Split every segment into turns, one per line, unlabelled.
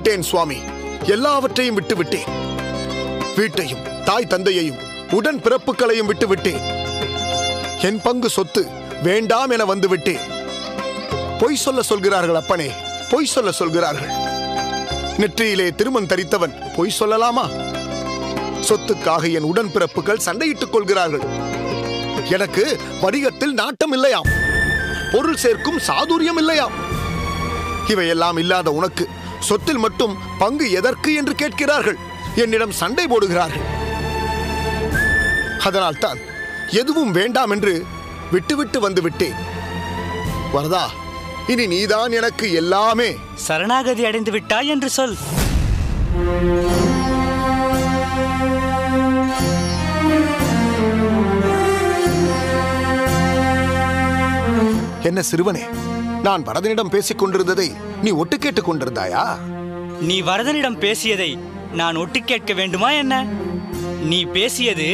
விட்டேன் சுவாமி, எல்லாவற்றையும் விட்டுவிட்டேன். வீட்டையும் தாய் தந்தையையும் உடன் பிறப்புகளையும் விட்டுவிட்டேன். என் பங்கு சொத்து வேண்டாம் என வந்து விட்டேன். பொய் சொல்ல சொல்கிறார்கள் அப்பனே, பொய் சொல்ல சொல்கிறார்கள். நெற்றியிலே திருமண் தரித்தவன் பொய் சொல்லலாமா? சொத்துக்காக என் உடன்பிறப்புகள் சண்டையிட்டுக் கொள்கிறார்கள். எனக்கு வணிகத்தில் நாட்டம் இல்லையாம், பொருள் சேர்க்கும் சாதுரியம் இல்லையாம். இவையெல்லாம் இல்லாத உனக்கு சொத்தில் மட்டும் பங்கு எதற்கு என்று கேட்கிறார்கள். என்னிடம் சண்டை போடுகிறார்கள். அதனால்தான் எதுவும் வேண்டாம் என்று விட்டுவிட்டு வந்து விட்டேன். வரதா, இனி நீதான் எனக்கு எல்லாமே.
சரணாகதி அடைந்து விட்டாய் என்று சொல்.
என்ன சிறுவனே, நான் வரதனிடம் பேசிக் கொண்டிருந்ததை நீ ஒட்டு கேட்டுக் கொண்டிருந்தாயா?
நீ வரதனிடம் பேசியதை நான் ஒட்டு கேட்க வேண்டுமா என்ன? நீ பேசியது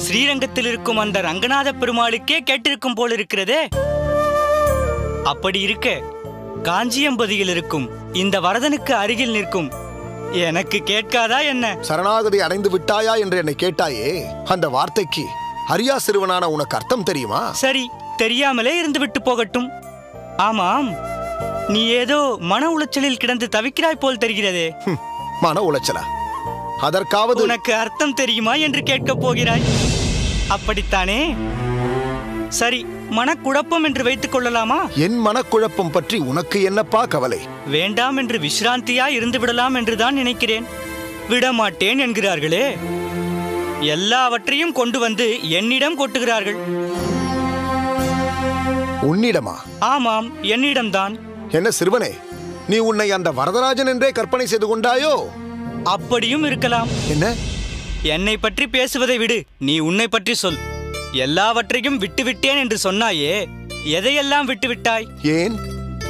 ஸ்ரீரங்கத்தில் இருக்கும் அந்த ரங்கநாத பெருமாளுக்கே கேட்டிருக்கும் போல் இருக்கிறதே. அப்படி இருக்க காஞ்சியம்பதியில் இருக்கும் இந்த வரதனுக்கு அருகில் நிற்கும் எனக்கு கேட்காதா என்ன?
சரணாகதி அடைந்து விட்டாயா என்று என்னை கேட்டாயே, அந்த வார்த்தைக்கு அரியா சிறுவனான உனக்கு அர்த்தம் தெரியுமா?
சரி, தெரியாமலே இருந்து விட்டு போகட்டும். ஆமாம், நீ ஏதோ மன உளைச்சலில் கிடந்து தவிக்கிறாய் போல் தெரிகிறதே.
மன உளைச்சலா? அதற்காவது
உனக்கு அர்த்தம் தெரியுமா என்று கேட்கப் போகிறாய், அப்படித்தானே? சரி, மனக்குழப்பம் என்று வைத்துக் கொள்ளலாமா?
என் மனக்குழப்பம் பற்றி உனக்கு என்னப்பா கவலை?
வேண்டாம் என்று விசிராந்தியா இருந்து விடலாம் என்றுதான் நினைக்கிறேன். விடமாட்டேன் என்கிறார்களே. எல்லாவற்றையும் கொண்டு வந்து என்னிடம் கொட்டுகிறார்கள்.
உன்னிடமா?
ஆமாம், என்னிடம்தான்.
என்ன சிறுவனே, நீ உன்னை அந்த வரதராஜன் என்றே கற்பனை செய்து கொண்டாயோ?
அப்படியும் இருக்கலாம்.
என்ன?
என்னை பற்றி பேசுவதை விடு, நீ உன்னை பற்றி சொல். எல்லாவற்றையும் விட்டுவிட்டேன் என்று சொன்னாயே, எதையெல்லாம் விட்டுவிட்டாய்?
ஏன்,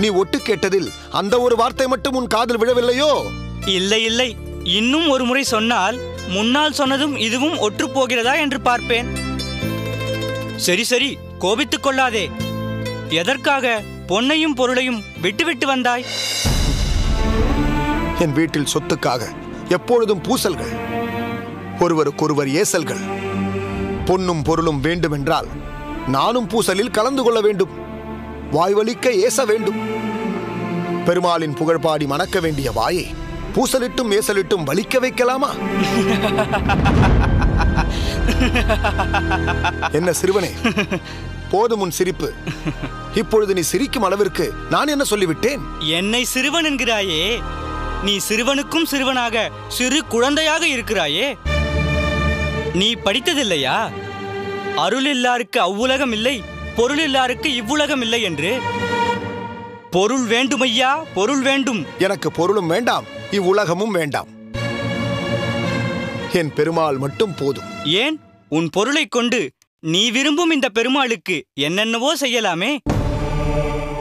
நீ ஒட்டு கேட்டதில் அந்த ஒரு வார்த்தை மட்டும் உன் காதில் விழவில்லையோ?
இல்லை இல்லை, இன்னும் ஒரு முறை சொன்னால் முன்னால் சொன்னதும் இதுவும் ஒற்று போகிறதா என்று பார்ப்பேன். சரி சரி, கோபித்துக் கொள்ளாதே. எதற்காக பொன்னையும் பொருளையும் விட்டுவிட்டு வந்தாய்?
என் வீட்டில் சொத்துக்காக எப்பொழுதும் பூசல்கள், ஒருவருக்கொருவர் ஏசல்கள். பொன்னும் பொருளும் வேண்டுமென்றால் நானும் பூசலில் கலந்து கொள்ள வேண்டும். வாய்வலிக்க ஏச வேண்டும். பெருமாளின் புகழ்பாடி மணக்க வேண்டிய வாயை பூசலிட்டும் ஏசலிட்டும் வலிக்க வைக்கலாமா? என்ன சிறுவனே, போதும் உன் சிரிப்பு. இப்பொழுது நீ சிரிக்கும் அளவிற்கு நான் என்ன சொல்லிவிட்டேன்?
என்னை சிறுவன் என்கிறாயே, நீ சிறுவனுக்கும் சிறுவனாக சிறு குழந்தையாக இருக்கிறாயே. நீ படித்ததில்லையா? அருள் இல்லாருக்கு அவ்வுலகம் இல்லை, பொருள் இல்லாருக்கு இவ்வுலகம் இல்லை என்று. பொருள் வேண்டுமையா, பொருள் வேண்டும்.
எனக்கு பொருளும் வேண்டாம், இவ்வுலகமும் வேண்டாம். என் பெருமாள் மட்டும் போதும்.
ஏன், உன் பொருளை கொண்டு நீ விரும்பும் இந்த பெருமாளுக்கு என்னென்னவோ செய்யலாமே.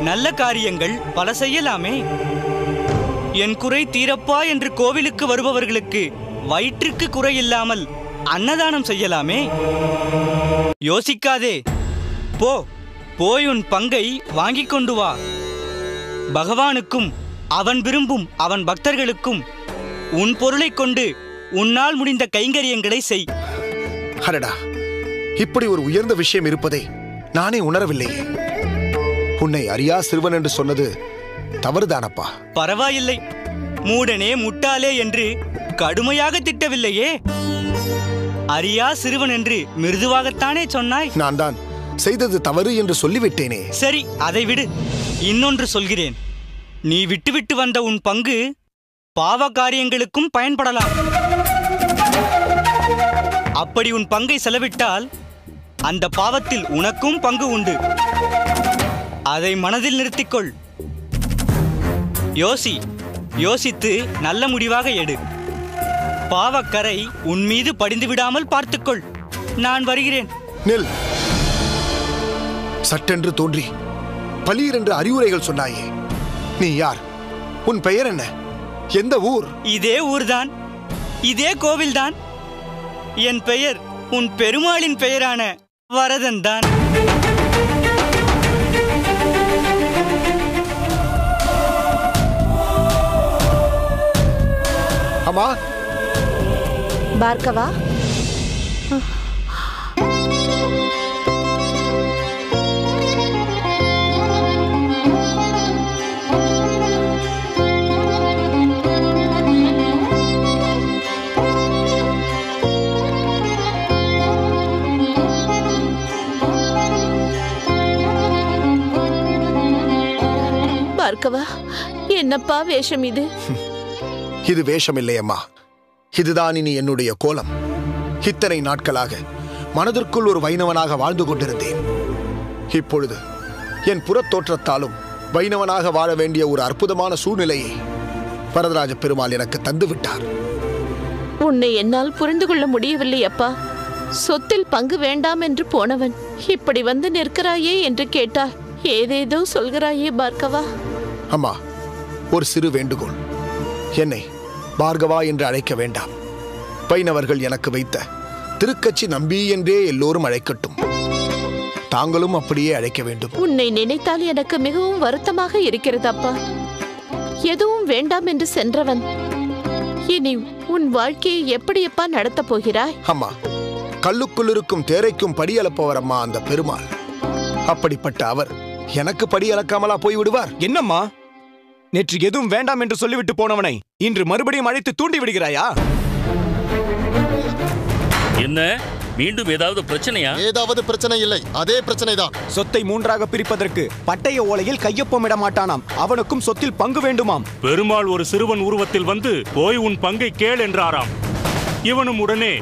நல்ல காரியங்கள் பல செய்யலாமே. என் குறை தீரப்பா என்று கோவிலுக்கு வருபவர்களுக்கு வயிற்றுக்கு குறையில்லாமல் அன்னதானம் செய்யலாமே. யோசிக்காதே, போ, போய் உன் பங்கை வாங்கிக் கொண்டு வா. பகவானுக்கும் அவன் விரும்பும் அவன் பக்தர்களுக்கும் உன் பொருளை கொண்டு உன்னால் முடிந்த கைங்கரியங்களை செய்.
அடடா, இப்படி ஒரு உயர்ந்த விஷயம் இருப்பதை நானே உணரவில்லையே. உன்னை அரியா சிறுவன் என்று சொன்னது தவறுதானப்பா?
பரவாயில்லை, மூடனே முட்டாளே என்று கடுமையாக திட்டவில்லையே. அரியா சிறுவன் என்று மிருதுவாகத்தானே சொன்னாய்.
நான் தான் செய்தது தவறு என்று சொல்லிவிட்டேனே.
சரி, அதை விடு. இன்னொன்று சொல்கிறேன். நீ விட்டுவிட்டு வந்த உன் பங்கு பாவ காரியங்களுக்கும் பயன்படலாம். அப்படி உன் பங்கை செலவிட்டால் அந்த பாவத்தில் உனக்கும் பங்கு உண்டு. அதை மனதில் நிறுத்திக்கொள். யோசித்து நல்ல முடிவாக எடு. பாவக்கரை உன் மீது படிந்து விடாமல் பார்த்துக்கொள். நான் வருகிறேன்.
நில். சட்டென்று தோன்றி பலீர் என்று அறிவுரைகள் சொன்னாயே, நீ யார்? உன் பெயர் என்ன? எந்த ஊர்?
இதே ஊர்தான், இதே கோவில்தான். என் பெயர் உன் பெருமாளின் பெயரான வரதன் தான்.
அம்மா
பார்கவா, பார்கவா, என்னப்பா வேஷம் இது?
இது வேஷம் இல்லையம்மா, இதுதான் இனி என்னுடைய கோலம். இத்தனை நாட்களாக மனதிற்குள் ஒரு வைணவனாக வாழ்ந்து கொண்டிருந்தேன். இப்பொழுது என் புறத்தோற்றத்தாலும் வைணவனாக வாழ வேண்டிய ஒரு அற்புதமான சூழ்நிலையை வரதராஜ பெருமாள் எனக்கு தந்து விட்டார்.
உன்னை என்னால் புரிந்து கொள்ள முடியவில்லை அப்பா. சொத்தில் பங்கு வேண்டாம் என்று போனவன் இப்படி வந்து நிற்கிறாயே என்று கேட்டால் ஏதேதோ சொல்கிறாயே பார்கவா.
அம்மா, ஒரு சிறு வேண்டுகோள். என்னை பார்கவா என்று அழைக்க வேண்டாம். வைணவர்கள் எனக்கு வைத்த திருக்கச்சி நம்பி என்றே எல்லோரும் அழைக்கட்டும். தாங்களும் அப்படியே அழைக்க வேண்டும்.
உன்னை நினைத்தால் எனக்கு மிகவும் வருத்தமாக இருக்கிறது அப்பா. எதுவும் வேண்டாம் என்று சென்றவன் இனி உன் வாழ்க்கையை எப்படியப்பா நடத்தப் போகிறாய்?
அம்மா, கல்லுக்குள் இருக்கும் தேரைக்கும் படியளப்பவர் அம்மா அந்த பெருமாள். அப்படிப்பட்ட அவர் எனக்கு படி அளக்காமலா போய்விடுவார்?
என்னம்மா, நேற்று எதுவும் வேண்டாம் என்று சொல்லிவிட்டு போனவனை இன்று மறுபடியும் அழைத்து தூண்டி விடுகிறாயா?
என்ன, மீண்டும் ஏதாவது பிரச்சனையா?
ஏதாவது பிரச்சனை இல்லை, அதே பிரச்சனைதான்.
சொத்தை மூன்றாக பிரிப்பதற்கு பட்டய ஓலையில் கையொப்பமிட மாட்டானாம். அவனுக்கும் சொத்தில் பங்கு வேண்டுமாம்.
பெருமாள் ஒரு சிறுவன் உருவத்தில் வந்து போய் உன் பங்கை கேள் என்றாராம். இவனும் உடனே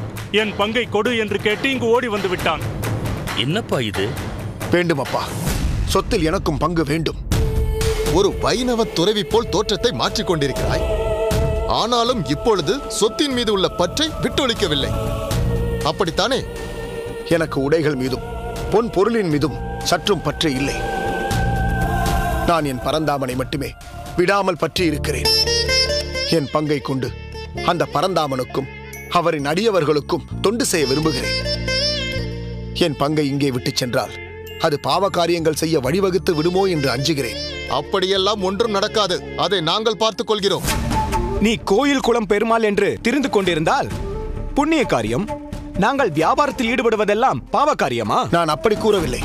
என் பங்கை கொடு என்று கேட்டு இங்கு ஓடி வந்து விட்டான்.
என்னப்பா இது?
வேண்டும் அப்பா, சொத்தில் எனக்கும் பங்கு வேண்டும்.
ஒரு வைணவ துறவி போல் தோற்றத்தை மாற்றிக் கொண்டிருக்கிறாய். ஆனாலும் இப்பொழுது சொத்தின் மீது உள்ள பற்றை விட்டொழிக்கவில்லை, அப்படித்தானே?
எனக்கு உடைகள் மீதும் பொன் பொருளின் மீதும் சற்றும் பற்று இல்லை. நான் என் பரந்தாமனை மட்டுமே விடாமல் பற்றி இருக்கிறேன். என் பங்கை கொண்டு அந்த பரந்தாமனுக்கும் அவரின் அடியவர்களுக்கும் தொண்டு செய்ய விரும்புகிறேன். என் பங்கை இங்கே விட்டு சென்றால் அது பாவ காரியங்கள் செய்ய வழிவகுத்து விடுமோ என்று அஞ்சுகிறேன்.
அப்படியெல்லாம் ஒன்றும் நடக்காது, அதை நாங்கள் பார்த்துக் கொள்கிறோம்.
நீ கோயில் குளம் பெருமாள் என்று திரிந்து கொண்டிருந்தால் புண்ணிய காரியம், நாங்கள் வியாபாரத்தில் ஈடுபடுவதெல்லாம் பாவ காரியமா?
நான் அப்படி கூறவில்லை.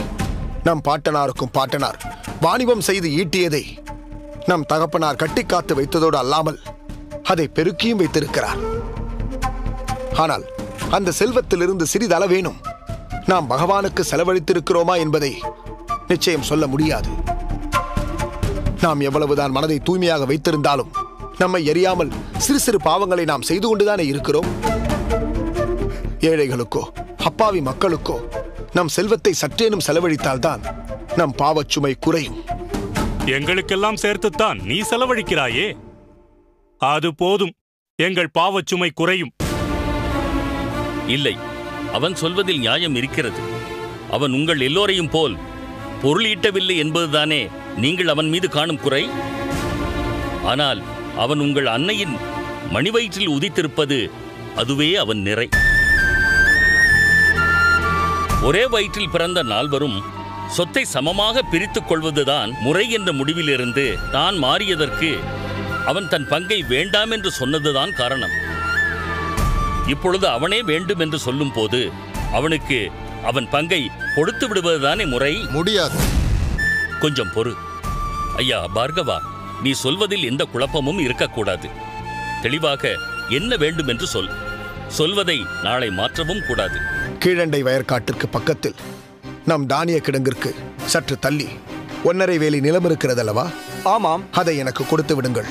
நம் பாட்டனாருக்கும் பாட்டனார் வாணிபம் செய்து ஈட்டியதை நம் தகப்பனார் கட்டி காத்து வைத்ததோடு அல்லாமல் அதை பெருக்கியும் வைத்திருக்கிறார். ஆனால் அந்த செல்வத்திலிருந்து சிறிதளவேனும் நாம் பகவானுக்கு செலவழித்திருக்கிறோமா என்பதை நிச்சயம் சொல்ல முடியாது. நாம் எவ்வளவுதான் மனதை தூய்மையாக வைத்திருந்தாலும் நம்மை எரியாமல் சிறு சிறு பாவங்களை நாம் செய்து கொண்டுதானே இருக்கிறோம். ஏழைகளுக்கோ அப்பாவி மக்களுக்கோ நம் செல்வத்தை சற்றேனும் செலவழித்தால்தான் நம் பாவச்சுமை குறையும்.
எங்களுக்கெல்லாம் சேர்த்துத்தான் நீ செலவழிக்கிறாயே, அது போதும், எங்கள் பாவச்சுமை குறையும்.
இல்லை, அவன் சொல்வதில் நியாயம் இருக்கிறது. அவன் உங்கள் எல்லோரையும் போல் பொருள் ஈட்டவில்லை என்பதுதானே நீங்கள் அவன் மீது காணும் குறை. ஆனால் அவன் உங்கள் அன்னையின் மணிவயிற்றில் உதித்திருப்பது, அதுவே அவன் நிறை. ஒரே வயிற்றில் பிறந்த நால்வரும் சொத்தை சமமாக பிரித்துக் கொள்வதுதான் முறை என்ற முடிவிலிருந்து தான் மாறியதற்கு அவன் தன் பங்கை வேண்டாம் என்று சொன்னதுதான் காரணம். இப்பொழுது அவனே வேண்டும் என்று சொல்லும் போது அவனுக்கு அவன் பங்கை கொடுத்து விடுவதுதானே முறை.
முடியாது.
கொஞ்சம் பொறு. ஐயா பார்கவா, நீ சொல்வதில் எந்த குழப்பமும் இருக்கக்கூடாது. தெளிவாக என்ன வேண்டும் என்று சொல். சொல்வதை நாளை மாற்றவும் கூடாது.
கீழண்டை வயற்காட்டிற்கு பக்கத்தில் நம் தானிய கிடங்கிற்கு சற்று தள்ளி 1.5 வேலி நிலம் இருக்கிறதல்லவா?
ஆமாம்.
அதை எனக்கு கொடுத்து விடுங்கள்.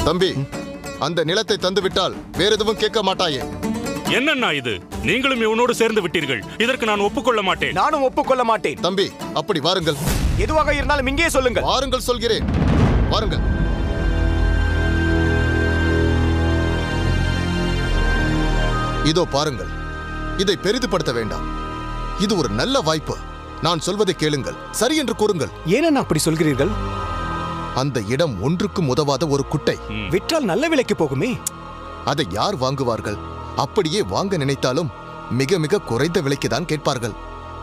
தம்பி, அந்த நிலத்தை தந்துவிட்டால் வேற எதுவும் கேட்க மாட்டாயே.
என்னன்னா இது? நீங்களும் இவனோடு சேர்ந்து விட்டீர்கள். இதற்கு நான் ஒப்புக்கொள்ள மாட்டேன்.
நானும் ஒப்புக்கொள்ள மாட்டேன்.
தம்பி, அப்படி வாருங்கள்.
எதுவாக இருந்தாலும் இங்கே சொல்லுங்கள்.
வாருங்கள் சொல்கிறேன், வாருங்கள். இதோ பாருங்கள், இதை பெரிதுபடுத்த வேண்டாம். இது ஒரு நல்ல வாய்ப்பு. நான் சொல்வதை கேளுங்கள், சரி என்று கூறுங்கள்.
ஏன் அப்படி சொல்கிறீர்கள்?
அந்த இடம் ஒன்றுக்கும் உதவாத ஒரு குட்டை.
விற்றால் நல்ல விலைக்கு போகுமே.
அதை யார் வாங்குவார்கள்? அப்படியே வாங்க நினைத்தாலும் மிக மிக குறைந்த விலைக்கு தான் கேட்பார்கள்.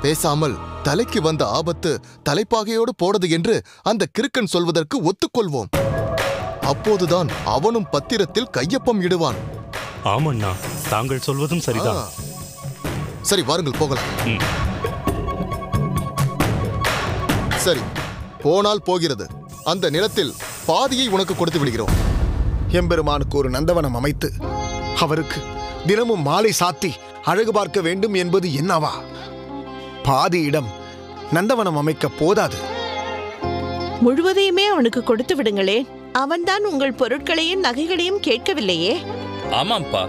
பேசாமல் தலைக்கு வந்த ஆபத்து தலைப்பாகையோடு போடுது என்று அந்த கிறுக்கன் சொல்வதற்கு ஒத்துக்கொள்வோம். அப்போதுதான் அவனும் பத்திரத்தில் கையொப்பம் இடுவான்.
ஆமண்ணா, தாங்கள் சொல்வதும் சரிதான்.
சரி, வாருங்கள் போகலாம். சரி, போனால் போகிறது. அந்த நிலத்தில் பாதியை உனக்கு கொடுத்து விடுகிறோம்.
எம்பெருமானுக்கு ஒரு நந்தவனம் அமைத்து அவருக்கு தினமும் மாலை சாத்தி அழகு பார்க்க வேண்டும் என்பது என்னவா? பாதி இடம் நந்தவனம் அமைக்க போதாது.
முழுவதையுமே அவனுக்கு கொடுத்து விடுங்களே. அவன்தான் உங்கள் பொருட்களையும் நகைகளையும் கேட்கவில்லையே.
ஆமாம்பா,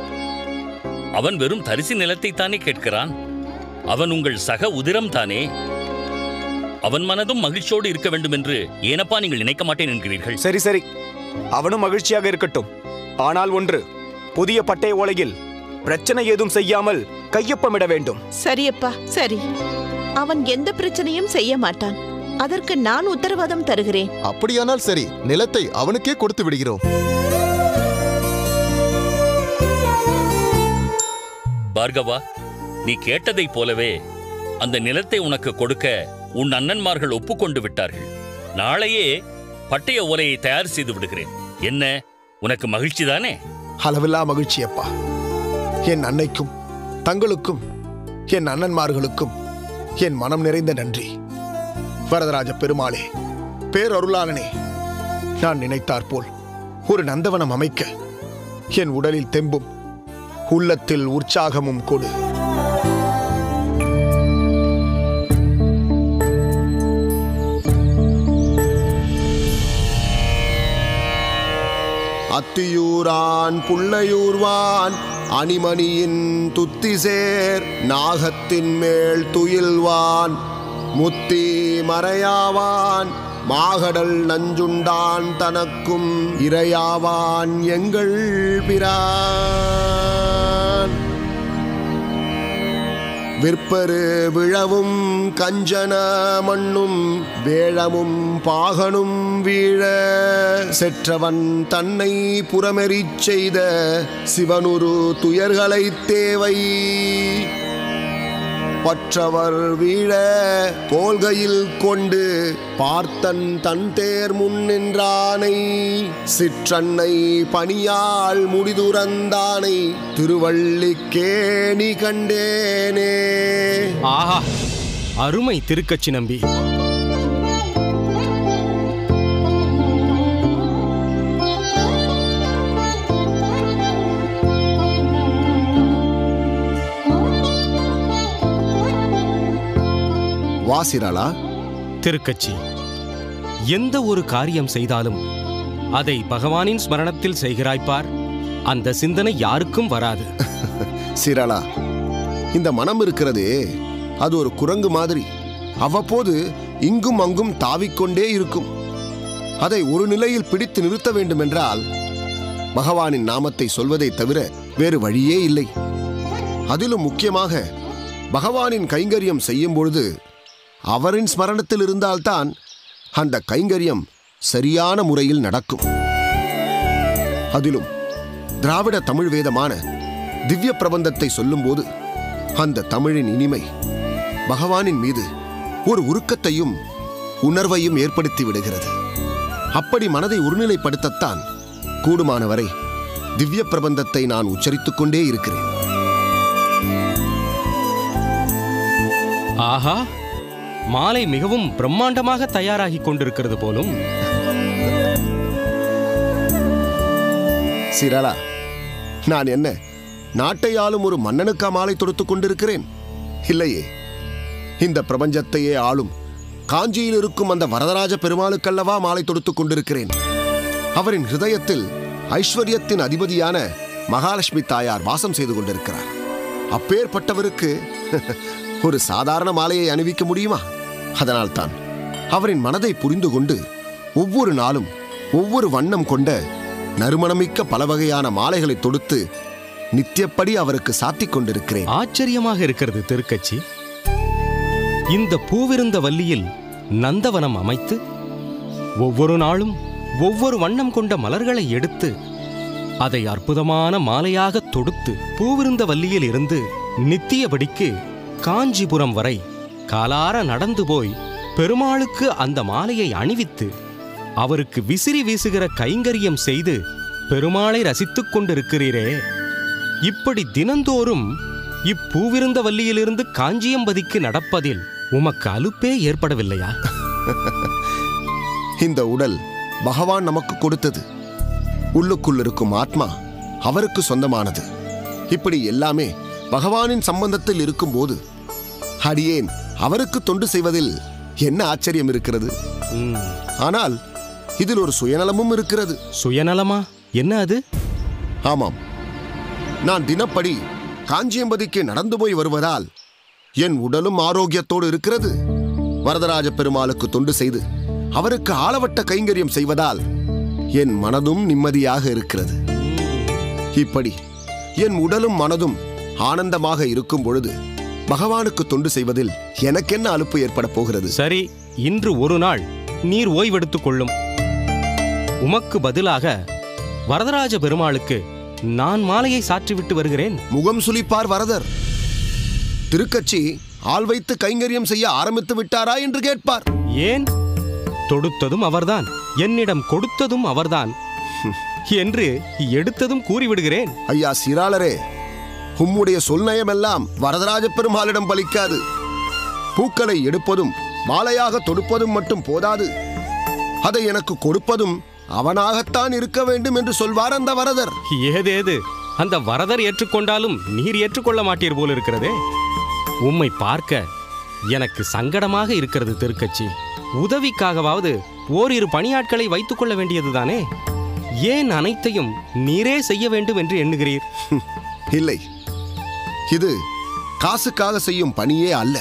அவன் வெறும் தரிசு நிலத்தை தானே கேட்கிறான். அவன் உங்கள் சக உதிரம் தானே. அவன் மனதும் மகிழ்ச்சியோடு இருக்க வேண்டும் என்று ஏனப்பா நீங்கள் நினைக்க மாட்டேன் என்கிறீர்கள்?
சரி சரி, அவனும் மகிழ்ச்சியாக இருக்கட்டும். ஆனால் ஒன்று, புதிய பட்டய ஓலையில் பிரச்சனை ஏதும் செய்யாமல் கையொப்பமிட வேண்டும்.
சரியப்பா, சரி. அவன் எந்த பிரச்சனையும் செய்ய மாட்டான். அதற்கு நான் உத்தரவாதம் தருகிறேன்.
அப்படியானால் சரி, நிலத்தை அவனுக்கே கொடுத்து விடுகிறோம்.
பார்கவா, நீ கேட்டதைப் போலவே அந்த நிலத்தை உனக்கு கொடுக்க உன் அண்ணன்மார்கள் ஒப்புக்கொண்டு விட்டார்கள். நாளையே பட்டய ஓலையை தயார் செய்து விடுகிறேன். என்ன, உனக்கு மகிழ்ச்சி தானே?
அளவில்லா மகிழ்ச்சி அப்பா. என் அன்னைக்கும் தங்களுக்கும் என் அண்ணன்மார்களுக்கும் என் மனம் நிறைந்த நன்றி. வரதராஜ பெருமாளே, பேரருளாளனே, நான் நினைத்தாற்போல் ஒரு நந்தவனம் அமைக்க என் உடலில் தெம்பும் உள்ளத்தில் உற்சாகமும் கொடு. அத்தியூரான் புள்ளையூர்வான் அணிமணியின் துத்திசேர் நாகத்தின் மேல் துயில்வான் முத்தி மறையாவான் மாகடல் நஞ்சுண்டான் தனக்கும் இரையாவான் எங்கள் பிரான். விற்பரு விழவும் கஞ்சன மண்ணும் வேழமும் பாகனும் வீழ செற்றவன் தன்னை புறமெறிச் செய்த சிவனுரு துயர்களைத் தேவை பற்றவர் வீழ போல்கையில் கொண்டு பார்த்தன் தன் தேர் முன் நின்றானை சிற்றன்னை பணியால் முடிதுறந்தானை திருவள்ளிக்கேணி கண்டேனே.
ஆஹா, அருமை திருக்கச்சி நம்பி.
வாசிராளா,
திருக்கச்சி, எந்த ஒரு காரியம் செய்தாலும் அதை பகவானின் ஸ்மரணத்தில் செய்கிறாய்ப்பார். அந்த சிந்தனை யாருக்கும் வராது.
சிராளா, இந்த மனம் இருக்கிறதே, அது ஒரு குரங்கு மாதிரி. அவ்வப்போது இங்கும் அங்கும் தாவிக்கொண்டே இருக்கும். அதை ஒரு நிலையில் பிடித்து நிறுத்த வேண்டுமென்றால் பகவானின் நாமத்தை சொல்வதை தவிர வேறு வழியே இல்லை. அதிலும் முக்கியமாக பகவானின் கைங்கரியம் செய்யும் பொழுது அவரின் ஸ்மரணத்தில் இருந்தால்தான் அந்த கைங்கரியம் சரியான முறையில் நடக்கும். அதிலும் திராவிட தமிழ் வேதமான திவ்ய பிரபந்தத்தை சொல்லும்போது அந்த தமிழின் இனிமை பகவானின் மீது ஒரு உருக்கத்தையும் உணர்வையும் ஏற்படுத்தி விடுகிறது. அப்படி மனதை ஒருநிலைப்படுத்தத்தான் கூடுமானவரை திவ்ய பிரபந்தத்தை நான் உச்சரித்துக் கொண்டே இருக்கிறேன்.
ஆஹா, மாலை மிகவும் பிரம்மாண்டமாக தயாராகி கொண்டிருக்கிறது போலும்.
சிராளா, நான் என்ன நாட்டை ஆளும் ஒரு மன்னனுக்கா மாலை தொடுத்துக் கொண்டிருக்கிறேன்? இல்லையே, இந்த பிரபஞ்சத்தையே ஆளும் காஞ்சியில் இருக்கும் அந்த வரதராஜ பெருமாளுக்கல்லவா மாலை தொடுத்துக் கொண்டிருக்கிறேன். அவரின் ஹிருதயத்தில் ஐஸ்வர்யத்தின் அதிபதியான மகாலட்சுமி தாயார் வாசம் செய்து கொண்டிருக்கிறார். அப்பேற்பட்டவருக்கு ஒரு சாதாரண மாலையை அணிவிக்க முடியுமா? அதனால்தான் அவரின் மனதை புரிந்து கொண்டு ஒவ்வொரு நாளும் ஒவ்வொரு வண்ணம் கொண்ட நறுமணமிக்க பல வகையான மாலைகளை தொடுத்து நித்தியப்படி அவருக்கு சாத்திக் கொண்டிருக்கிறேன்.
ஆச்சரியமாக இருக்கிறது திருக்கச்சி. இந்த பூவிருந்த வல்லியில் நந்தவனம் அமைத்து ஒவ்வொரு நாளும் ஒவ்வொரு வண்ணம் கொண்ட மலர்களை எடுத்து அதை அற்புதமான மாலையாக தொடுத்து பூவிருந்த வல்லியில் இருந்து நித்தியபடிக்கு காஞ்சிபுரம் வரை காலார நடந்து போய் பெருமாளுக்கு அந்த மாலையை அணிவித்து அவருக்கு விசிறி வீசுகிற கைங்கரியம் செய்து பெருமாளை ரசித்துக் கொண்டிருக்கிறீரே, இப்படி தினந்தோறும் இப்பூவிருந்த வள்ளியிலிருந்து காஞ்சியம்பதிக்கு நடப்பதில் உமக்கு அலுப்பே ஏற்படவில்லையா?
இந்த உடல் பகவான் நமக்கு கொடுத்தது. உள்ளுக்குள் இருக்கும் ஆத்மா அவருக்கு சொந்தமானது. இப்படி எல்லாமே பகவானின் சம்பந்தத்தில் இருக்கும்போது அடியேன் அவருக்கு தொண்டு செய்வதில் என்ன ஆச்சரியம் இருக்கிறது? ஆனால் இதில் ஒரு சுயநலமும் இருக்கிறது.
சுயநலமா? என்ன அது?
ஆமாம், நான் தினப்படி காஞ்சியம்பதிக்கு நடந்து போய் வருவதால் என் உடலும் ஆரோக்கியத்தோடு இருக்கிறது. வரதராஜ பெருமாளுக்கு தொண்டு செய்து அவருக்கு ஆளவட்ட கைங்கரியம் செய்வதால் என் மனதும் நிம்மதியாக இருக்கிறது. இப்படி என் உடலும் மனதும் ஆனந்தமாக இருக்கும் பொழுது பகவானுக்கு தொண்டு செய்வதில் எனக்கென்ன அலுப்பு ஏற்பட போகிறது?
சரி, இன்று ஒரு நாள் நீர் ஓய்வெடுத்துக் கொள்ளும். உமக்கு பதிலாக வரதராஜ பெருமாளுக்கு நான் மாலையை சாற்றிவிட்டு வருகிறேன்.
முகம் சுளிப்பார் வரதர். திருக்கட்சி ஆள் வைத்து கைங்கரியம் செய்ய ஆரம்பித்து விட்டாரா என்று கேட்பார்.
ஏன்? தொடுத்ததும் அவர்தான், என்னிடம் கொடுத்ததும் அவர்தான் என்று எடுத்ததும் கூறிவிடுகிறேன்.
ஐயா சீராளரே, உம்முடைய சொல்நயமெல்லாம் வரதராஜ பெருமாளிடம் பலிக்காது. பூக்களை எடுப்பதும் மாலையாக தொடுப்பதும் மட்டும் போதாது, அதை எனக்கு கொடுப்பதும் அவனாகத்தான் இருக்க வேண்டும் என்று சொல்வார் அந்த வரதர்.
ஏதேது, அந்த வரதர் ஏற்றுக்கொண்டாலும் நீர் ஏற்றுக்கொள்ள மாட்டீர் போல் இருக்கிறதே. உம்மை பார்க்க எனக்கு சங்கடமாக இருக்கிறது திருக்கட்சி. உதவிக்காகவாவது ஓரிரு பணியாட்களை வைத்துக் கொள்ள வேண்டியதுதானே? ஏன் அனைத்தையும் நீரே செய்ய வேண்டும் என்று எண்ணுகிறீர்?
இல்லை, இது காசுக்காக செய்யும் பணியே அல்ல.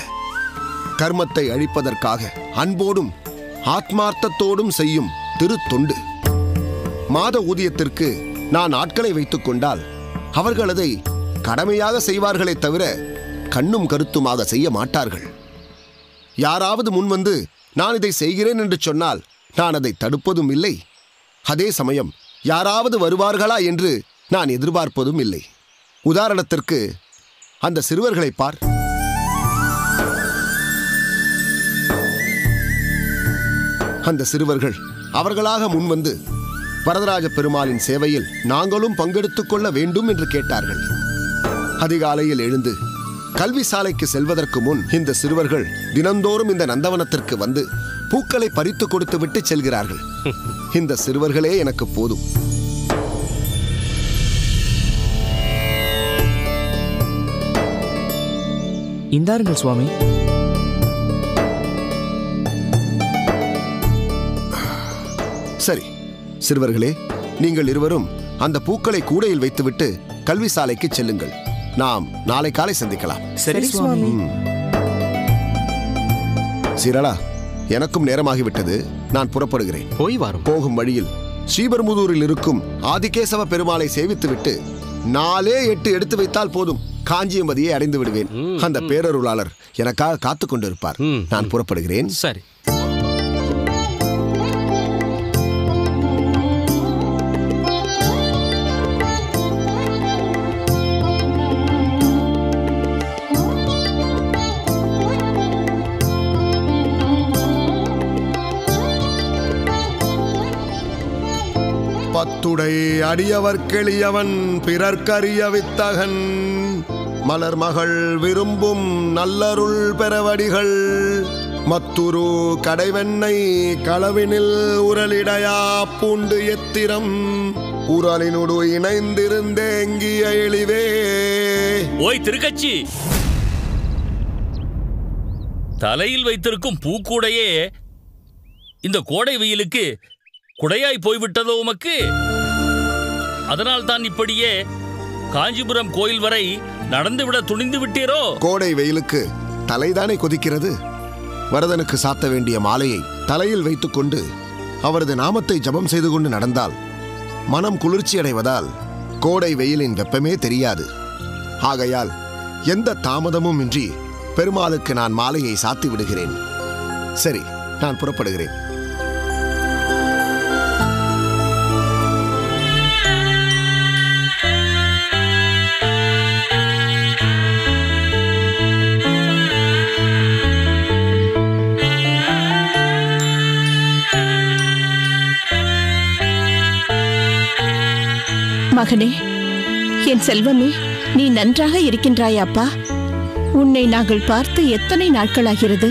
கர்மத்தை அழிப்பதற்காக அன்போடும் ஆத்மார்த்தத்தோடும் செய்யும் திருத்தொண்டு. மாத ஊதியத்திற்கு நான் ஆட்களை வைத்துக் கொண்டால் அவர்கள் அதை கடமையாக செய்வார்களே தவிர கண்ணும் கருத்துமாக செய்ய மாட்டார்கள். யாராவது முன்வந்து நான் இதை செய்கிறேன் என்று சொன்னால் நான் அதை தடுப்பதும் இல்லை. அதே சமயம் யாராவது வருவார்களா என்று நான் எதிர்பார்ப்பதும் இல்லை. உதாரணத்திற்கு அந்த சிறுவர்களை பார். அந்த சிறுவர்கள் அவர்களாக முன்வந்து வரதராஜ பெருமாளின் சேவையில் நாங்களும் பங்கெடுத்துக் கொள்ள வேண்டும் என்று கேட்டார்கள். அதிகாலையில் எழுந்து கல்வி சாலைக்கு செல்வதற்கு முன் இந்த சிறுவர்கள் தினந்தோறும் இந்த நந்தவனத்திற்கு வந்து பூக்களை பறித்து கொடுத்து விட்டு செல்கிறார்கள். இந்த சிறுவர்களே எனக்கு போதும்.
இந்தாருங்கள் சுவாமி.
சரி சிறுவர்களே, நீங்கள் இருவரும் அந்த பூக்களை கூடையில் வைத்துவிட்டு கல்வி சாலைக்கு செல்லுங்கள். நாம் நாளை காலை சந்திக்கலாம்.
சரி சுவாமி.
சீரளா, எனக்கும் நேரமாகிவிட்டது. நான் புறப்படுகிறேன்.
போய் வரும்.
போகும் வழியில் ஸ்ரீபெரும்புதூரில் இருக்கும் ஆதிகேசவ பெருமாளை சேவித்துவிட்டு 4-8 எடுத்து வைத்தால் போதும், காஞ்சியம்பதியை அடைந்து விடுவேன். அந்த பேரருளாளர் எனக்காக காத்துக் கொண்டிருப்பார். நான் புறப்படுகிறேன்.
சரி.
பத்துடை அடியவர் கெளியவன் பிறர்க்கரிய வித்தகன் மலர் மகள் விரும்பும் நல்லருள் பெறவடிகள் மத்துரு கடைவெண்ணை களவினில் உரலிடையா பூண்டு எத்திரம் உரலினுடு இணைந்திருந்தேங்கிய எளிவே.
ஓய் திருக்கட்சி, தலையில் வைத்திருக்கும் பூக்கூடையே இந்த கோடை வெயிலுக்கு குடையாய் போய்விட்டதோ உமக்கு? அதனால் தான் இப்படியே காஞ்சிபுரம் கோயில் வரை நடந்துவிட துணிந்து விட்டீரோ?
கோடை வெயிலுக்கு தலைதானே கொதிக்கிறது. வரதனுக்கு சாத்த வேண்டிய மாலையை தலையில் வைத்துக் கொண்டு அவரது நாமத்தை ஜபம் செய்து கொண்டு நடந்தால் மனம் குளிர்ச்சி அடைவதால் கோடை வெயிலின் வெப்பமே தெரியாது. ஆகையால் எந்த தாமதமும் இன்றி பெருமாளுக்கு நான் மாலையை சாத்தி விடுகிறேன். சரி, நான் புறப்படுகிறேன்.
மகனே,
என் செல்வமே, நீ நன்றாக இருக்கின்றாயாப்பா? உன்னை நாங்கள் பார்த்து எத்தனை நாட்களாகிறது?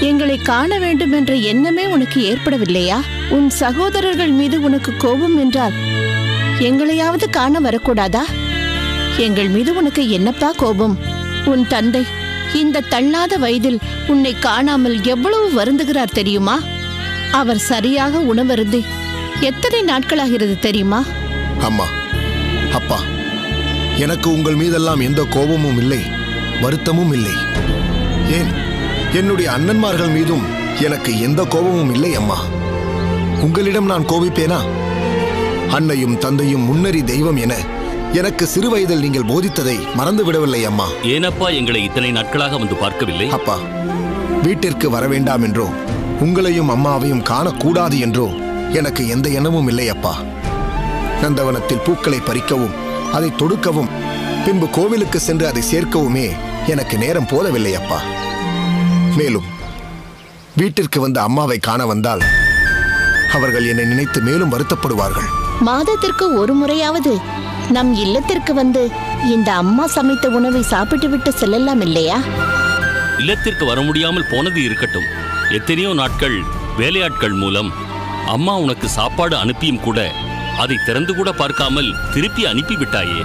எங்களை காண வேண்டும் என்ற எண்ணமே உனக்கு ஏற்படவில்லையா? உன் சகோதரர்கள் மீது உனக்கு கோபம் என்றால் எங்களையாவது காண வரக்கூடாதா? எங்கள் மீது உனக்கு என்னப்பா கோபம்? உன் தந்தை இந்த தள்ளாத வயதில் உன்னை காணாமல் எவ்வளவு வருந்துகிறார் தெரியுமா? அவர் சரியாக உணவருந்தி எத்தனை நாட்களாகிறது தெரியுமா?
அம்மா, அப்பா, எனக்கு உங்கள் மீதெல்லாம் எந்த கோபமும் இல்லை, வருத்தமும் இல்லை. ஏன், என்னுடைய அண்ணன்மார்கள் மீதும் எனக்கு எந்த கோபமும் இல்லை அம்மா. உங்களிடம் நான் கோபிப்பேனா? அன்னையும் தந்தையும் முன்னறி தெய்வம் என எனக்கு சிறு வயதில் நீங்கள் போதித்ததை மறந்து விடவில்லை அம்மா.
ஏனப்பா எங்களை இத்தனை நாட்களாக வந்து பார்க்கவில்லை?
அப்பா, வீட்டிற்கு வர வேண்டாம் என்றோ உங்களையும் அம்மாவையும் காணக்கூடாது என்றோ எனக்கு எந்த எண்ணமும் இல்லை அப்பா. நந்தவனத்தில் பூக்களை பறிக்கவும் அதை தொடுக்கவும் பின்பு கோவிலுக்கு சென்று அதை சேர்க்கவுமே எனக்கு நேரம் போதவில்லை அப்பா. மேலும் வீட்டிற்கு வந்த அம்மாவை காண வந்தால் அவர்கள் என்னை நினைத்து மேலும் வருத்தப்படுவார்கள்.
மாதத்திற்கு ஒரு முறையாவது நம் இல்லத்திற்கு வந்து இந்த அம்மா சமைத்த உணவை சாப்பிட்டு விட்டு செல்லலாம் இல்லையா?
இல்லத்திற்கு வர முடியாமல் போனது இருக்கட்டும், எத்தனையோ நாட்கள் வேலையாட்கள் மூலம் அம்மா உனக்கு சாப்பாடு அனுப்பியும் கூட அதை திறந்து கூட பார்க்காமல் திருப்பி அனுப்பிவிட்டாயே.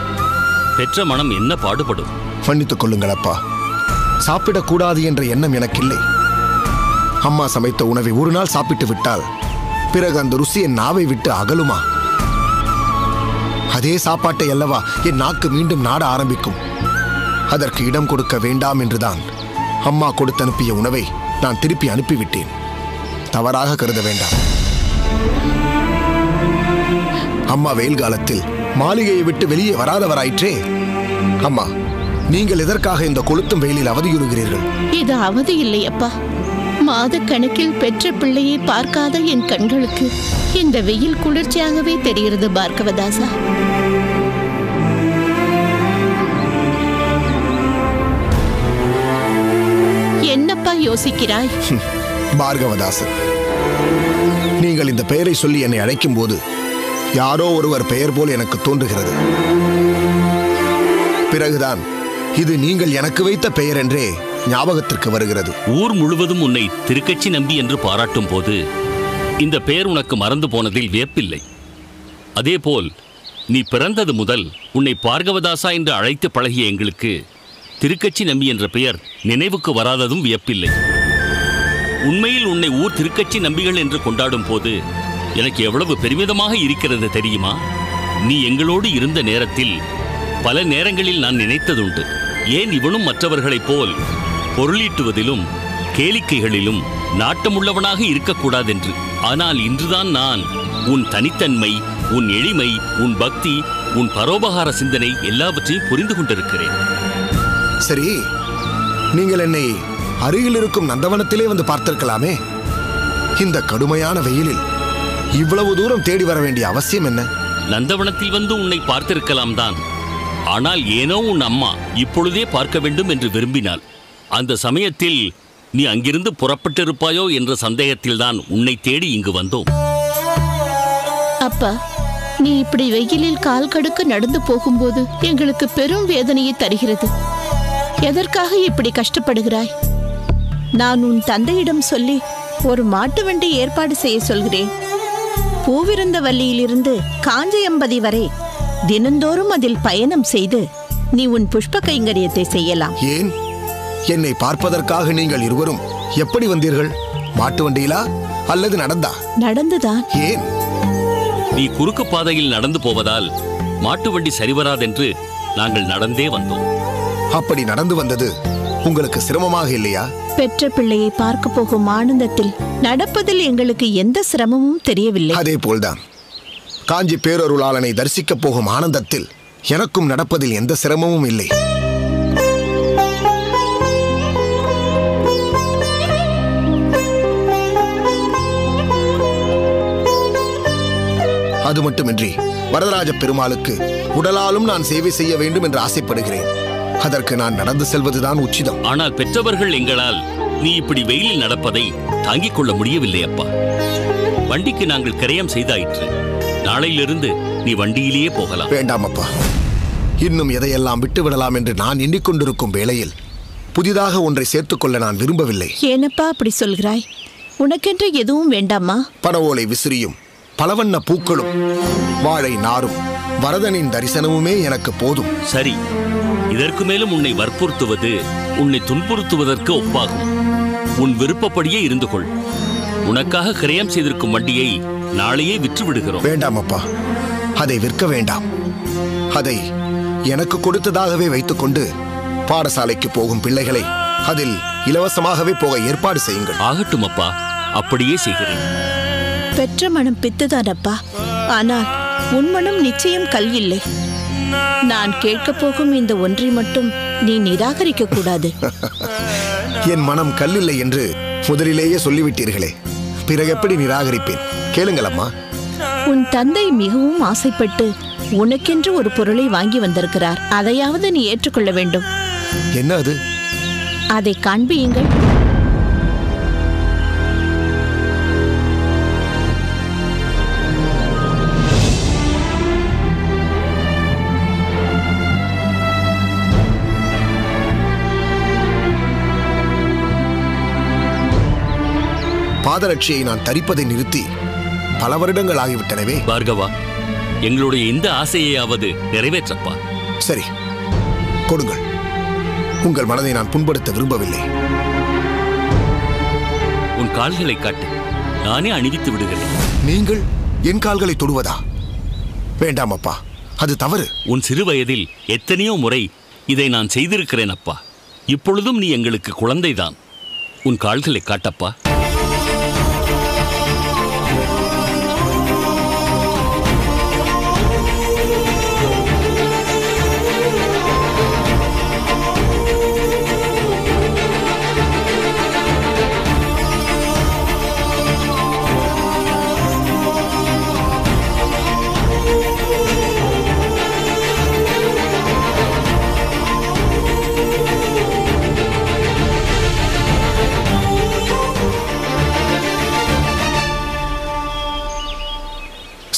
பெற்ற மனம் என்ன பாடுபடும்?
மன்னித்துக் கொள்ளுங்கள் அப்பா, சாப்பிடக்கூடாது என்ற எண்ணம் எனக்கில்லை. அம்மா சமைத்த உணவை ஒரு நாள் சாப்பிட்டு விட்டால் பிறகு அந்த ருசி என் நாவை விட்டு அகலுமா? அதே சாப்பாட்டை அல்லவா என் நாக்கு மீண்டும் நாட ஆரம்பிக்கும். அதற்கு இடம் கொடுக்க வேண்டாம் என்றுதான் அம்மா கொடுத்து அனுப்பிய உணவை நான் திருப்பி அனுப்பிவிட்டேன். தவறாக கருத வேண்டாம். அம்மா வெயில் காலத்தில் மாளிகையை விட்டு வெளியே வராதவராயிற்றே. அம்மா, நீங்கள் எதற்காக இந்த கொளுத்தும் வெயிலில் அவதியுறுகிறீர்கள்?
இது அவதி இல்லை அப்பா. மாத கணக்கில் பெற்ற பிள்ளையை பார்க்காத என் கண்களுக்கு இந்த வெயில் குளிர்ச்சியாகவே தெரிகிறது பார்கவதாசா. என்னப்பா யோசிக்கிறாய்?
பார்கவதாசன், நீங்கள் இந்த பெயரை சொல்லி என்னை அழைக்கும் போது யாரோ ஒருவர் பெயர் போல் எனக்கு தோன்றுகிறது. பிறகுதான் இது நீங்கள் எனக்கு வைத்த பெயர் என்றே ஞாபகத்திற்கு வருகிறது.
ஊர் முழுவதும் உன்னை திருக்கச்சி நம்பி என்று பாராட்டும் போது இந்த பெயர் உனக்கு மறந்து போனதில் வியப்பில்லை. அதேபோல் நீ பிறந்தது முதல் உன்னை பார்கவதாசா என்று அழைத்து பழகிய எங்களுக்கு திருக்கச்சி நம்பி என்ற பெயர் நினைவுக்கு வராததும் வியப்பில்லை. உண்மையில் உன்னை ஊர் திருக்கச்சி நம்பிகள் என்று கொண்டாடும் போது எனக்கு எவ்வளவு பெருமிதமாக இருக்கிறது தெரியுமா? நீ எங்களோடு இருந்த நேரத்தில் பல நேரங்களில் நான் நினைத்ததுண்டு, ஏன் இவனும் மற்றவர்களைப் போல் பொருளீட்டுவதிலும் கேளிக்கைகளிலும் நாட்டமுள்ளவனாக இருக்கக்கூடாதென்று. ஆனால் இன்றுதான் நான் உன் தனித்தன்மை, உன் எளிமை, உன் பக்தி, உன் பரோபகார சிந்தனை எல்லாவற்றையும் புரிந்து கொண்டிருக்கிறேன்.
சரி, நீங்கள் என்னை அருகில் இருக்கும் நந்தவனத்திலே வந்து பார்த்திருக்கலாமே. இந்த கடுமையான வெயிலில் இவ்வளவு தூரம் தேடி வர வேண்டிய அவசியம் என்ன?
நந்தவனத்தில் வந்து உன்னை பார்த்திருக்கலாம் தான். ஆனால் ஏனோ உன் அம்மா இப்பொழுதே பார்க்க வேண்டும் என்று விரும்பினாள். அந்த சமயத்தில் நீ அங்கிருந்து புறப்பட்டிருப்பாயோ என்ற சந்தேகத்தில்தான் உன்னை தேடி இங்கு வந்தோம்.
அப்பா, நீ இப்படி வெயிலில் கால் கடுக்க நடந்து போகும்போது எங்களுக்கு பெரும் வேதனையை தருகிறது. எதற்காக இப்படி கஷ்டப்படுகிறாய்?
நான் உன் தந்தையிடம் சொல்லி ஒரு மாட்டு வண்டி ஏற்பாடு செய்ய சொல்கிறேன். பூவிருந்தவல்லியிலிருந்து காஞ்சியம்பதி வரை தினந்தோறும் அதில் பயணம் செய்து நீ உன் புஷ்ப கைங்கரியத்தை செய்யலாம்.
ஏன், என்னை பார்ப்பதற்காக நீங்கள் இருவரும் எப்படி வந்தீர்கள்? மாட்டு வண்டியிலா அல்லது நடந்தா?
நடந்துதான்.
ஏன்?
நீ குறுக்கு பாதையில் நடந்து போவதால் மாட்டு வண்டி சரிவராதென்று நாங்கள் நடந்தே வந்தோம்.
அப்படி நடந்து வந்தது உங்களுக்கு சிரமமாக இல்லையா?
பெற்ற பிள்ளையை பார்க்க போகும் ஆனந்தத்தில் நடப்பதில் எங்களுக்கு எந்த சிரமமும் தெரியவில்லை.
அதே போல்தான் காஞ்சி பேரருளாளனை தரிசிக்கப் போகும் ஆனந்தத்தில் எனக்கும் நடப்பதில் எந்த சிரமமும் இல்லை. அது மட்டுமின்றி வரதராஜ பெருமாளுக்கு உடலாலும் நான் சேவை செய்ய வேண்டும் என்று ஆசைப்படுகிறேன். அதற்கு நான் நடந்து செல்வதுதான் உச்சிதம்.
ஆனால் பெற்றவர்கள் எங்களால் நீ இப்படி வெயிலில் நடப்பதை தாங்கிக் கொள்ள முடியவில்லை அப்பா. வண்டிக்கு நாங்கள் கிரயம் செய்தாயிற்று. நாளையிலிருந்து நீ வண்டியிலேயே போகலாம்.
வேண்டாம் அப்பா, இன்னும் எதையெல்லாம் விட்டுவிடலாம் என்று நான் எண்ணிக்கொண்டிருக்கும் வேளையில் புதிதாக ஒன்றை சேர்த்துக்கொள்ள நான் விரும்பவில்லை.
ஏனப்பா அப்படி சொல்கிறாய்? உனக்கென்று எதுவும் வேண்டாமா?
பன ஓலை விசிறியும் பலவண்ண பூக்களும் வாழை நாரும் வரதனின் தரிசனமுமே எனக்கு போதும்.
சரி, இதற்கு மேலும் உன்னை வற்புறுத்துவது உன்னை துன்புறுத்துவதற்கு ஒப்பாகும். உன் விருப்பப்படியே இருந்து கொள். உனக்காக கிரயம் செய்திருக்கும் வண்டியை நாளையே விற்று விடுகிறோம்.
வேண்டாம் அப்பா, அதை விற்க வேண்டாம். அதை எனக்கு கொடுத்ததாகவே வைத்துக்கொண்டு பாடசாலைக்கு போகும் பிள்ளைகளை அதில் இலவசமாகவே போக ஏற்பாடு செய்யுங்கள்.
ஆகட்டும் அப்பா, அப்படியே செய்கிறேன்.
பெற்ற மனம் பித்துதானப்பா, ஆனால் உன் மனம் நிச்சயம் கல்வில்லை. நான் கேட்கப் போகும் இந்த ஒன்றை மட்டும் நீ நிராகரிக்க கூடாது.
என் மனம் கல்லில்லை என்று முதலிலேயே சொல்லிவிட்டீர்களே, பிறகு எப்படி நிராகரிப்பேன்? கேளுங்கள் அம்மா.
உன் தந்தை மிகவும் ஆசைப்பட்டு உனக்கென்று ஒரு பொருளை வாங்கி வந்திருக்கிறார். அதையாவது நீ ஏற்றுக்கொள்ள வேண்டும்.
என்ன அது?
அதை காண்பியுங்கள்.
பாதரட்சியை நான் தரிப்பதை நிறுத்தி பல வருடங்கள் ஆகிவிட்டனவே.
பார்கவா, எங்களுடைய இந்த ஆசையையாவது நிறைவேற்றப்பா.
சரி, கொடுங்கள். உங்கள் மனதை நான் புண்படுத்த விரும்பவில்லை.
உன் கால்களை காட்டு, நானே அணிவித்து விடுகிறேன்.
நீங்கள் என் கால்களை தொடுவதா? வேண்டாம் அப்பா, அது தவறு.
உன் சிறு வயதில் எத்தனையோ முறை இதை நான் செய்திருக்கிறேன் அப்பா. இப்பொழுதும் நீ எங்களுக்கு குழந்தைதான். உன் கால்களை காட்டப்பா.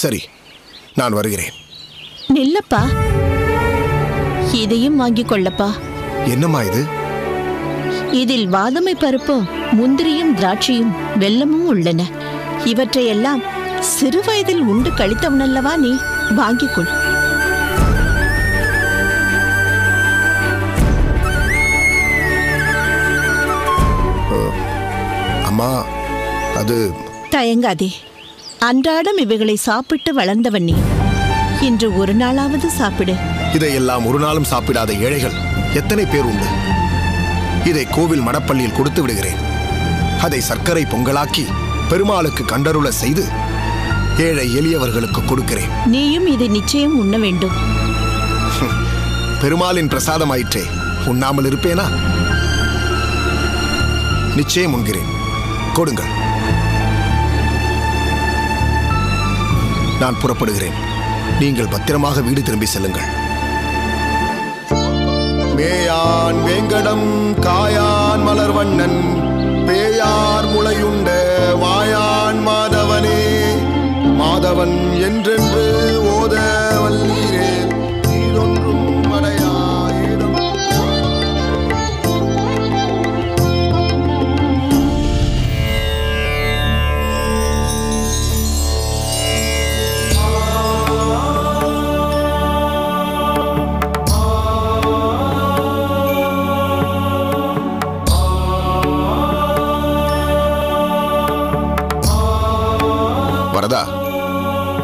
சரி, நான் வருகிறேன்.
நில்லப்பா, இதையும் வாங்கிக் கொள்ளப்பா.
என்னம்மா இது?
இதில் வாதமை பருப்பும் முந்திரியும் திராட்சையும் வெல்லமும் உள்ளன. இவற்றையெல்லாம் சிறு வயதில் உண்டு கழித்தவனல்லவா நீ? வாங்கிக் கொள்.
அம்மா, அது...
தயங்காதே. அன்றாடம் இவைகளை சாப்பிட்டு வளர்ந்தவன் நீ. இன்று ஒரு நாளாவது சாப்பிடு.
இதையெல்லாம் ஒரு நாளும் சாப்பிடாத ஏழைகள் எத்தனை பேர் உண்டு? இதை கோவில் மடப்பள்ளியில் கொடுத்து விடுகிறேன். அதை சர்க்கரை பொங்கலாக்கி பெருமாளுக்கு கண்டருள செய்து ஏழை எளியவர்களுக்கு கொடுக்கிறேன்.
நீயும் இதை நிச்சயம் உண்ண வேண்டும்.
பெருமாளின் பிரசாதமாயிற்றே, உண்ணாமல் இருப்பேனா? நிச்சயம் உண்கிறேன். கொடுங்கள். நான் புறப்படுகிறேன். நீங்கள் பத்திரமாக வீடு திரும்பி செல்லுங்கள். மேயான் வேங்கடம் காயான் மலர்வண்ணன் பேயார் முளையுண்ட வாயான் மாதவனே, மாதவன் என்றென்று ஓத வல்லீரே, நீதொன்றும் அடையா ஏதம். வரதா,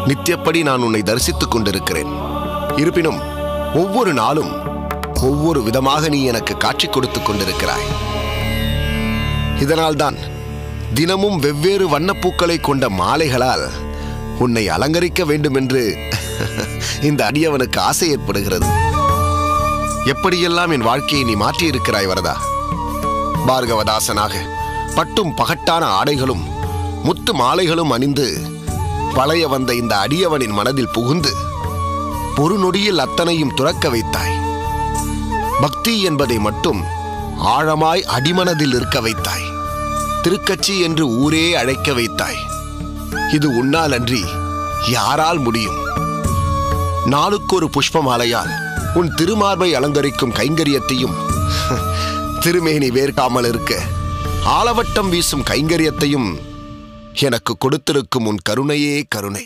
நித்தியப்படி நான் உன்னை தரிசித்துக் கொண்டிருக்கிறேன். இருப்பினும் ஒவ்வொரு நாளும் ஒவ்வொரு விதமாக நீ எனக்கு காட்சி கொடுத்துக் கொண்டிருக்கிறாய். இதனால்தான் தினமும் வெவ்வேறு வண்ணப்பூக்களை கொண்ட மாலைகளால் உன்னை அலங்கரிக்க வேண்டும் என்று இந்த அடியவனுக்கு ஆசை ஏற்படுகிறது. எப்படியெல்லாம் என் வாழ்க்கையை நீ மாற்றியிருக்கிறாய் வரதா. பார்கவதாசனாக பட்டும் பகட்டான ஆடைகளும் முத்து மாலைகளும் அணிந்து பழைய வந்த இந்த அடியவனின் மனதில் புகுந்து ஒரு நொடியில் அத்தனையும் துறக்க வைத்தாய். பக்தி என்பதை மட்டும் ஆழமாய் அடிமனதில் இருக்க வைத்தாய். திருக்கச்சி என்று ஊரே அழைக்க வைத்தாய். இது உன்னால் அன்றி யாரால் முடியும்? நாளுக்கொரு புஷ்ப மாலையால் உன் திருமார்பை அலங்கரிக்கும் கைங்கரியத்தையும் திருமேனி வேர்க்காமல் இருக்க ஆலவட்டம் வீசும் கைங்கரியத்தையும் எனக்கு கொடுத்திருக்கும் உன் கருணையே கருணை.